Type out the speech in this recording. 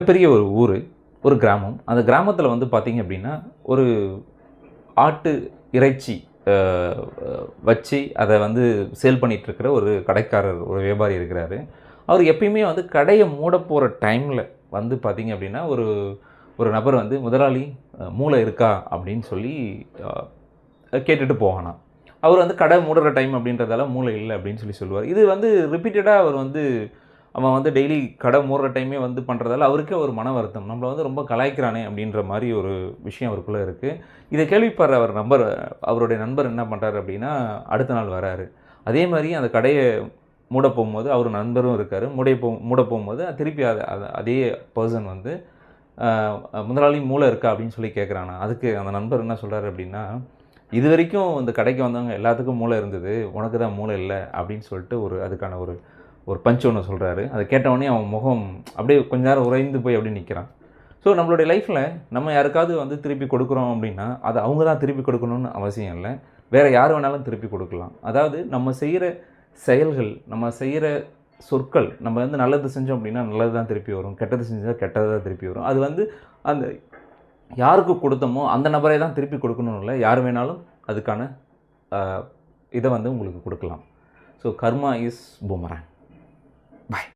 பெரிய ஒரு ஊர், ஒரு கிராமம். அந்த கிராமத்தில வந்து பார்த்தீங்க அப்படின்னா, ஒரு ஆட்டு இறைச்சி அ அ வச்சு அத வந்து சேல் பண்ணிட்டுருக்கிற ஒரு கடைக்காரர், ஒரு வியாபாரி இருக்கிறாரு. அவர் எப்பயுமே வந்து கடைய மூடப் போற டைம்ல வந்து பார்த்தீங்க அப்படின்னா, ஒரு ஒரு நபர் வந்து "முதலாளி மூளை இருக்கா?" அப்படின்னு சொல்லி அ கேட்டுட்டு போவானாம். அவர் வந்து கடை மூடுற டைம் அப்படின்றதால மூளை இல்ல அப்படின்னு சொல்லி சொல்லுவாரு. இது வந்து ரிப்பீட்டடா அவர் வந்து அவன் வந்து டெய்லி கடை மூடுற டைமே வந்து பண்றதால அவருக்கே ஒரு மன வருத்தம். நம்மள வந்து ரொம்ப கலாய்க்கிறானே அப்படின்ற மாரி ஒரு விஷயம் அவருக்குள்ள இருக்கு. இத கேள்விப்படுற அவருடைய நண்பர் என்ன பண்றாரு அப்படின்னா, அடுத்த நாள் வராரு. அதே மாரி அந்த கடைய மூட போம்போது அவரு நண்பரும் இருக்காரு. மூட போம்போது திருப்பி அதே பெர்சன் வந்து அ "முதலாளி மூளை இருக்கா?" அப்படின்னு சொல்லி கேட்குறானாம். அதுக்கு அந்த நண்பர் என்ன சொல்றாரு அப்படின்னா, "இதுவரைக்கும் இந்த கடைக்கு வந்தவங்க எல்லாத்துக்கும் மூளை இருந்தது. உனக்கு தான் மூளை இல்ல." அப்படின்னு சொல்லிட்டு அதுக்கான ஒரு ஒரு பஞ்ச் ஒண்ணு சொல்றாரு. அத கேட்டவுனே அவன் முகம் அப்படியே கொஞ்ச நேரம் உறைந்து போய் அப்படியே நிக்கிறான். ஸோ நம்மளுடைய லைஃப்ல நம்ம யாருக்காவது வந்து திருப்பி கொடுக்குறோம் அப்படின்னா, அது அவங்க தான் திருப்பி கொடுக்கணும்னு அவசியம் இல்ல. வேற யார் வேணாலும் திருப்பி கொடுக்கலாம். அதாவது நம்ம செய்ற செயல்கள், நம்ம செய்ற சொற்கள், நம்ம வந்து நல்லது செஞ்சோம் அப்படின்னா நல்லது தான் திருப்பி வரும். கெட்டது செஞ்சா கெட்டது தான் திருப்பி வரும். அது வந்து அந்த யாருக்கு குடுத்தோமோ அந்த நபரே தான் திருப்பி கொடுக்கணும்னு இல்ல. யார் வேணாலும் அதுக்கான அ இத வந்து உங்களுக்கு குடுக்கலாம். So karma is boomerang. Bye.